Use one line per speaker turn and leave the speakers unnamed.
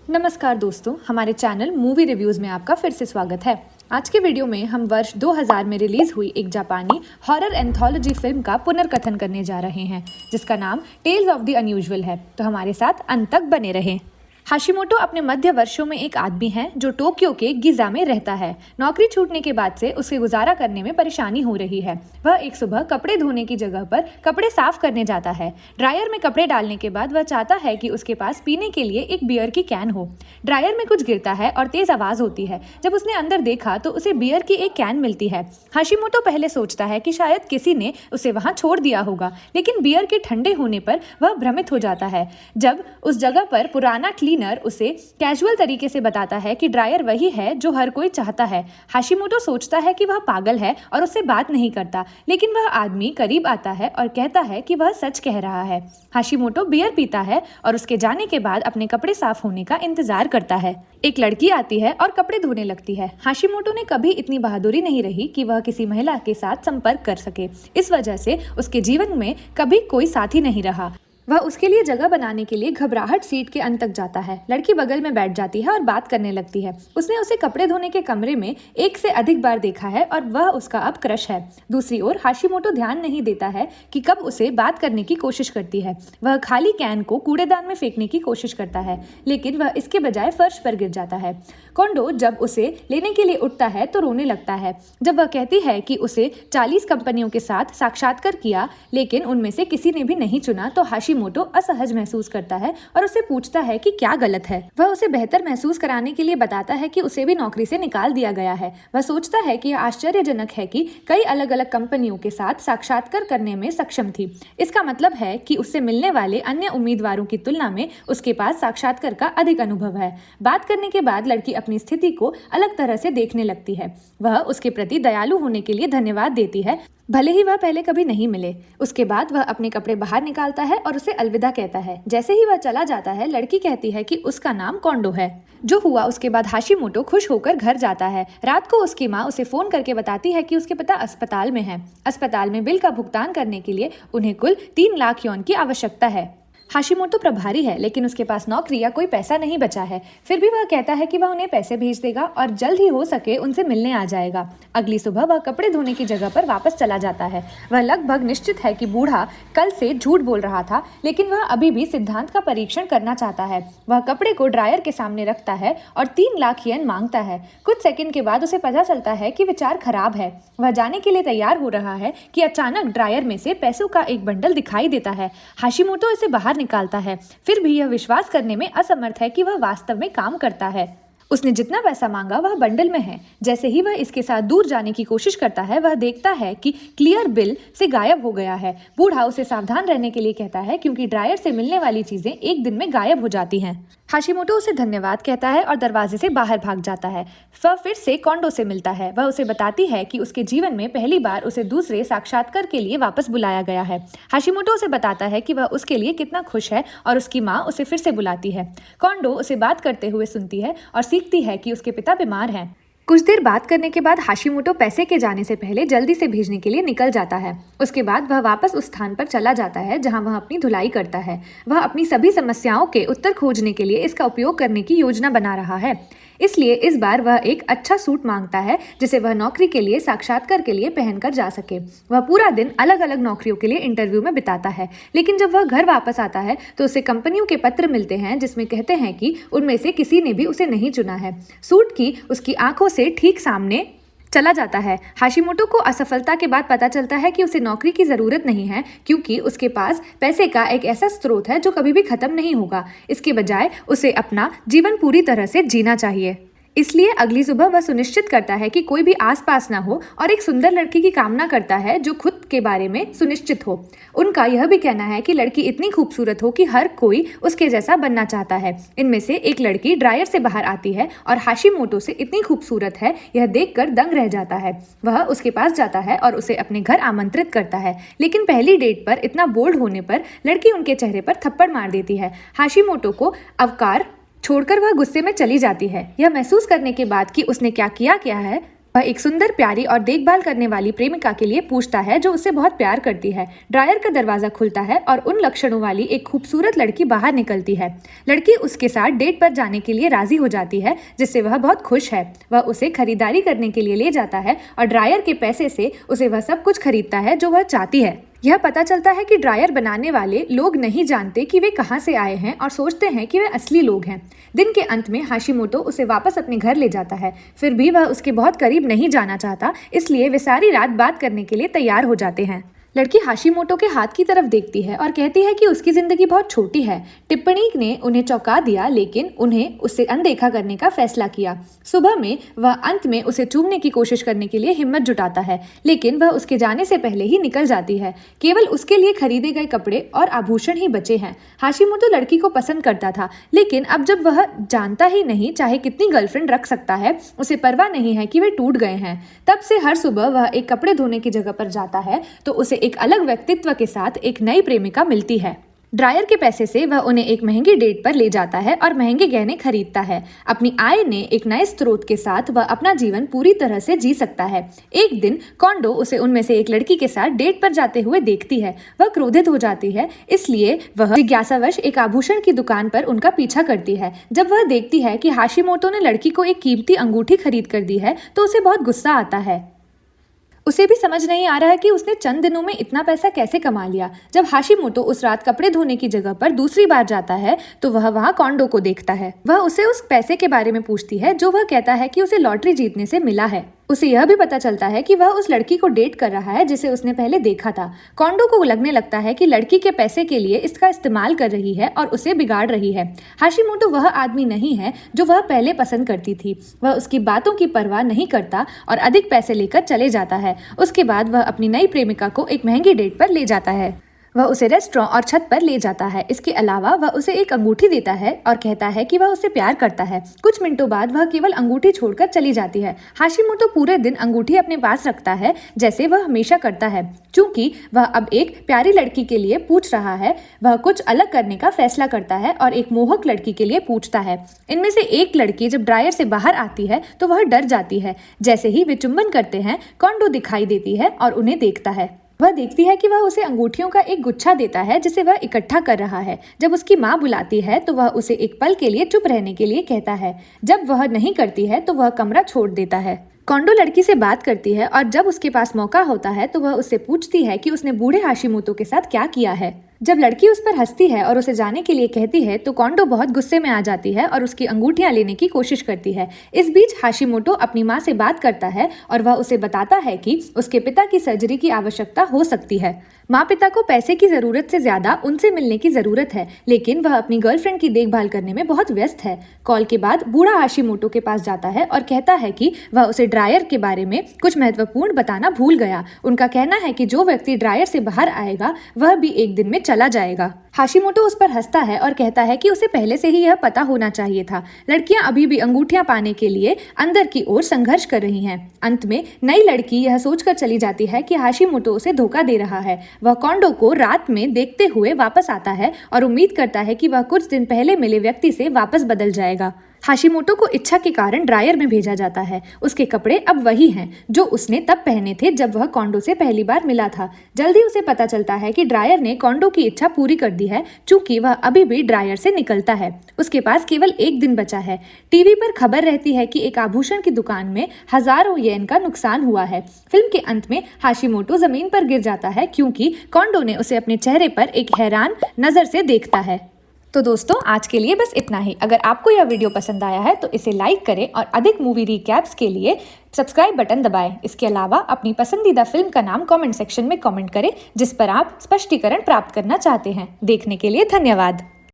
नमस्कार दोस्तों, हमारे चैनल मूवी रिव्यूज़ में आपका फिर से स्वागत है। आज के वीडियो में हम वर्ष 2000 में रिलीज हुई एक जापानी हॉरर एंथोलॉजी फिल्म का पुनर्कथन करने जा रहे हैं, जिसका नाम टेल्स ऑफ द अनयूजुअल है। तो हमारे साथ अंत तक बने रहें। हाशिमोटो अपने मध्य वर्षों में एक आदमी है जो टोक्यो के गिजा में रहता है। नौकरी छूटने के बाद से उसे गुजारा करने में परेशानी हो रही है। वह एक सुबह कपड़े धोने की जगह पर कपड़े साफ करने जाता है। ड्रायर में कपड़े डालने के बाद वह चाहता है कि उसके पास पीने के लिए एक बियर की कैन हो। ड्रायर में कुछ गिरता है और तेज आवाज होती है। जब उसने अंदर देखा तो उसे बियर की एक कैन मिलती है। हाशिमोटो पहले सोचता है कि शायद किसी ने उसे वहां छोड़ दिया होगा, लेकिन बियर के ठंडे होने पर वह भ्रमित हो जाता है। जब उस जगह पर पुराना उसे कैजुअल तरीके से बताता है कि ड्रायर वही है जो हर कोई चाहता है। हाशिमोटो सोचता है कि वह पागल है और उससे बात नहीं करता, लेकिन वह आदमी करीब आता है और कहता है कि वह सच कह रहा है। हाशिमोटो बियर पीता है और उसके जाने के बाद अपने कपड़े साफ होने का इंतजार करता है। एक लड़की आती है और कपड़े धोने लगती है। हाशिमोटो ने कभी इतनी बहादुरी नहीं रही कि वह किसी महिला के साथ संपर्क कर सके। इस वजह से उसके जीवन में कभी कोई साथी नहीं रहा। वह उसके लिए जगह बनाने के लिए घबराहट सीट के अंत तक जाता है। लड़की बगल में बैठ जाती है और बात करने लगती है। उसने उसे कपड़े धोने के कमरे में एक से अधिक बार देखा है और वह उसका अब क्रश है। दूसरी ओर हाशिमोटो ध्यान नहीं देता है कि कब उसे बात करने की कोशिश करती है। वह खाली कैन को कूड़ेदान में फेंकने की कोशिश करता है, लेकिन वह इसके बजाय फर्श पर गिर जाता है। कोंडो जब उसे लेने के लिए उठता है तो रोने लगता है। जब वह कहती है कि उसे 40 कंपनियों के साथ साक्षात्कार किया, लेकिन उनमें से किसी ने भी नहीं चुना, तो हाशिमोटो असहज महसूस करता है और उससे पूछता है कि क्या गलत है। वह उसे बेहतर महसूस कराने के लिए बताता है कि उसे भी नौकरी से निकाल दिया गया है। वह सोचता है कि यह आश्चर्यजनक है कि कई अलग अलग कंपनियों के साथ साक्षात्कार करने में सक्षम थी। इसका मतलब है कि उससे मिलने वाले अन्य उम्मीदवारों की तुलना में उसके पास साक्षात्कार का अधिक अनुभव है। बात करने के बाद लड़की अपनी स्थिति को अलग तरह से देखने लगती है। वह उसके प्रति दयालु होने के लिए धन्यवाद देती है, भले ही वह पहले कभी नहीं मिले। उसके बाद वह अपने कपड़े बाहर निकालता है और उसे अलविदा कहता है। जैसे ही वह चला जाता है, लड़की कहती है कि उसका नाम कोंडो है। जो हुआ उसके बाद हाशिमोटो खुश होकर घर जाता है। रात को उसकी माँ उसे फोन करके बताती है कि उसके पिता अस्पताल में हैं। अस्पताल में बिल का भुगतान करने के लिए उन्हें कुल 3 लाख यौन की आवश्यकता है। हाशिमोटो प्रभारी है, लेकिन उसके पास नौकरी या कोई पैसा नहीं बचा है। फिर भी वह कहता है कि वह उन्हें पैसे भेज देगा और जल्द ही हो सके उनसे मिलने आ जाएगा। अगली सुबह वह कपड़े धोने की जगह पर वापस चला जाता है। वह लगभग निश्चित है कि बूढ़ा कल से झूठ बोल रहा था, लेकिन वह अभी भी सिद्धांत का परीक्षण करना चाहता है। वह कपड़े को ड्रायर के सामने रखता है और 3 लाख येन मांगता है। कुछ सेकंड के बाद उसे पता चलता है कि विचार खराब है। वह जाने के लिए तैयार हो रहा है कि अचानक ड्रायर में से पैसों का एक बंडल दिखाई देता है। हाशिमोटो इसे बाहर निकालता है, फिर भी यह विश्वास करने में असमर्थ है कि वह वास्तव में काम करता है। उसने जितना पैसा मांगा वह बंडल में है। जैसे ही वह इसके साथ दूर जाने की कोशिश करता है, वह देखता है कि क्लियर बिल से गायब हो गया है। बूढ़ा उसे सावधान रहने के लिए कहता है, क्योंकि ड्रायर से मिलने वाली चीजें एक दिन में गायब हो जाती हैं। हाशिमोटो उसे धन्यवाद कहता है और दरवाजे से बाहर भाग जाता है। वह फिर से कोंडो से मिलता है। वह उसे बताती है कि उसके जीवन में पहली बार उसे दूसरे साक्षात्कार के लिए वापस बुलाया गया है। हाशिमोटो उसे बताता है कि वह उसके लिए कितना खुश है और उसकी माँ उसे फिर से बुलाती है। कोंडो उसे बात करते हुए सुनती है और सीखती है कि उसके पिता बीमार हैं। कुछ देर बात करने के बाद हाशिमोटो पैसे के जाने से पहले जल्दी से भेजने के लिए निकल जाता है। उसके बाद वह वापस उस स्थान पर चला जाता है जहां वह अपनी धुलाई करता है। वह अपनी सभी समस्याओं के उत्तर खोजने के लिए इसका उपयोग करने की योजना बना रहा है। इसलिए इस बार वह एक अच्छा सूट मांगता है जिसे वह नौकरी के लिए साक्षात्कार के लिए पहनकर जा सके। वह पूरा दिन अलग अलग नौकरियों के लिए इंटरव्यू में बिताता है, लेकिन जब वह घर वापस आता है तो उसे कंपनियों के पत्र मिलते हैं जिसमें कहते हैं कि उनमें से किसी ने भी उसे नहीं चुना है। सूट की उसकी आंखों से ठीक सामने चला जाता है। हाशिमोटो को असफलता के बाद पता चलता है कि उसे नौकरी की जरूरत नहीं है, क्योंकि उसके पास पैसे का एक ऐसा स्रोत है जो कभी भी खत्म नहीं होगा। इसके बजाय उसे अपना जीवन पूरी तरह से जीना चाहिए। इसलिए अगली सुबह वह सुनिश्चित करता है कि कोई भी आसपास ना हो और एक सुंदर लड़की की कामना करता है जो खुद के बारे में सुनिश्चित हो। उनका यह भी कहना है कि लड़की इतनी खूबसूरत हो कि हर कोई उसके जैसा बनना चाहता है। इनमें से एक लड़की ड्रायर से बाहर आती है और हाशिमोटो से इतनी खूबसूरत है यह देखकर दंग रह जाता है। वह उसके पास जाता है और उसे अपने घर आमंत्रित करता है, लेकिन पहली डेट पर इतना बोल्ड होने पर लड़की उनके चेहरे पर थप्पड़ मार देती है। हाशिमोटो को अवकार छोड़कर वह गुस्से में चली जाती है। यह महसूस करने के बाद कि उसने क्या किया है, वह एक सुंदर, प्यारी और देखभाल करने वाली प्रेमिका के लिए पूछता है जो उससे बहुत प्यार करती है। ड्रायर का दरवाजा खुलता है और उन लक्षणों वाली एक खूबसूरत लड़की बाहर निकलती है। लड़की उसके साथ डेट पर जाने के लिए राजी हो जाती है, जिससे वह बहुत खुश है। वह उसे खरीदारी करने के लिए ले जाता है और ड्रायर के पैसे से उसे वह सब कुछ खरीदता है जो वह चाहती है। यह पता चलता है कि ड्रायर बनाने वाले लोग नहीं जानते कि वे कहां से आए हैं और सोचते हैं कि वे असली लोग हैं। दिन के अंत में हाशिमोटो उसे वापस अपने घर ले जाता है। फिर भी वह उसके बहुत करीब नहीं जाना चाहता, इसलिए वे सारी रात बात करने के लिए तैयार हो जाते हैं। लड़की हाशिमोटो के हाथ की तरफ देखती है और कहती है कि उसकी जिंदगी बहुत छोटी है। टिप्पणी ने उन्हें चौंका दिया, लेकिन उन्हें उससे अनदेखा करने का फैसला किया। सुबह में वह अंत में उसे चूमने की कोशिश करने के लिए हिम्मत जुटाता है, लेकिन वह उसके जाने से पहले ही निकल जाती है। केवल उसके लिए खरीदे गए कपड़े और आभूषण ही बचे हैं। हाशिमोटो लड़की को पसंद करता था, लेकिन अब जब वह जानता ही नहीं, चाहे कितनी गर्लफ्रेंड रख सकता है, उसे परवाह नहीं है कि वे टूट गए हैं। तब से हर सुबह वह एक कपड़े धोने की जगह पर जाता है तो उसे एक अलग व्यक्तित्व के साथ एक नई प्रेमिका मिलती है। ड्रायर के पैसे से वह उन्हें एक महंगी डेट पर ले जाता है और महंगे गहने खरीदता है। अपनी आय ने एक नए स्रोत के साथ वह अपना जीवन पूरी तरह से जी सकता है। एक दिन कोंडो उसे उनमें से एक लड़की के साथ डेट पर जाते हुए देखती है। वह क्रोधित हो जाती है, इसलिए वह जिज्ञासावश एक आभूषण की दुकान पर उनका पीछा करती है। जब वह देखती है कि हाशिमोटो ने लड़की को एक कीमती अंगूठी खरीद कर दी है तो उसे बहुत गुस्सा आता है। उसे भी समझ नहीं आ रहा है कि उसने चंद दिनों में इतना पैसा कैसे कमा लिया। जब हाशिमोटो उस रात कपड़े धोने की जगह पर दूसरी बार जाता है तो वह वहां कोंडो को देखता है। वह उसे उस पैसे के बारे में पूछती है जो वह कहता है कि उसे लॉटरी जीतने से मिला है। उसे यह भी पता चलता है कि वह उस लड़की को डेट कर रहा है जिसे उसने पहले देखा था। कोंडो को लगने लगता है कि लड़की के पैसे के लिए इसका इस्तेमाल कर रही है और उसे बिगाड़ रही है। हाशिमोटो वह आदमी नहीं है जो वह पहले पसंद करती थी। वह उसकी बातों की परवाह नहीं करता और अधिक पैसे लेकर चले जाता है। उसके बाद वह अपनी नई प्रेमिका को एक महंगी डेट पर ले जाता है। वह उसे रेस्टोरेंट और छत पर ले जाता है। इसके अलावा वह उसे एक अंगूठी देता है और कहता है कि वह उससे प्यार करता है। कुछ मिनटों बाद वह केवल अंगूठी छोड़कर चली जाती है। हाशिमोटो पूरे दिन अंगूठी अपने पास रखता है, जैसे वह हमेशा करता है। चूंकि वह अब एक प्यारी लड़की के लिए पूछ रहा है, वह कुछ अलग करने का फैसला करता है और एक मोहक लड़की के लिए पूछता है। इनमें से एक लड़की जब ड्रायर से बाहर आती है तो वह डर जाती है। जैसे ही वे चुंबन करते हैं, कोंडो दिखाई देती है और उन्हें देखता है। वह देखती है कि वह उसे अंगूठियों का एक गुच्छा देता है जिसे वह इकट्ठा कर रहा है। जब उसकी माँ बुलाती है तो वह उसे एक पल के लिए चुप रहने के लिए कहता है। जब वह नहीं करती है तो वह कमरा छोड़ देता है। कोंडो लड़की से बात करती है और जब उसके पास मौका होता है तो वह उससे पूछती है कि उसने बूढ़े हाशिमोटो के साथ क्या किया है। जब लड़की उस पर हंसती है और उसे जाने के लिए कहती है तो कोंडो बहुत गुस्से में आ जाती है और उसकी अंगूठियां लेने की कोशिश करती है। इस बीच हाशिमोटो अपनी माँ से बात करता है और वह उसे बताता है कि उसके पिता की सर्जरी की आवश्यकता हो सकती है। माँ पिता को पैसे की जरूरत से ज्यादा उनसे मिलने की जरूरत है, लेकिन वह अपनी गर्लफ्रेंड की देखभाल करने में बहुत व्यस्त है। कॉल के बाद बूढ़ा हाशिमोटो के पास जाता है और कहता है कि वह उसे ड्रायर के बारे में कुछ महत्वपूर्ण बताना भूल गया। उनका कहना है कि जो व्यक्ति ड्रायर से बाहर आएगा वह भी एक दिन में चला जाएगा। हाशिमोटो उस पर हंसता है और कहता है कि उसे पहले से ही यह पता होना चाहिए था। लड़कियां अभी भी अंगूठियां पाने के लिए अंदर की ओर संघर्ष कर रही हैं। अंत में नई लड़की यह सोचकर चली जाती है कि हाशिमोटो उसे धोखा दे रहा है। वह कोंडो को रात में देखते हुए वापस आता है और उम्मीद करता है कि वह कुछ दिन पहले मिले व्यक्ति से वापस बदल जाएगा। हाशिमोटो को इच्छा के कारण ड्रायर में भेजा जाता है। उसके कपड़े अब वही हैं जो उसने तब पहने थे जब वह कोंडो से पहली बार मिला था। जल्दी उसे पता चलता है कि ड्रायर ने कोंडो की इच्छा पूरी कर दी है, चूंकि वह अभी भी ड्रायर से निकलता है। उसके पास केवल एक दिन बचा है। टीवी पर खबर रहती है कि एक आभूषण की दुकान में हजारों येन का नुकसान हुआ है। फिल्म के अंत में हाशिमोटो जमीन पर गिर जाता है क्योंकि कोंडो ने उसे अपने चेहरे पर एक हैरान नजर से देखता है। तो दोस्तों, आज के लिए बस इतना ही। अगर आपको यह वीडियो पसंद आया है तो इसे लाइक करें और अधिक मूवी रिकैप्स के लिए सब्सक्राइब बटन दबाएं। इसके अलावा अपनी पसंदीदा फिल्म का नाम कमेंट सेक्शन में कमेंट करें जिस पर आप स्पष्टीकरण प्राप्त करना चाहते हैं। देखने के लिए धन्यवाद।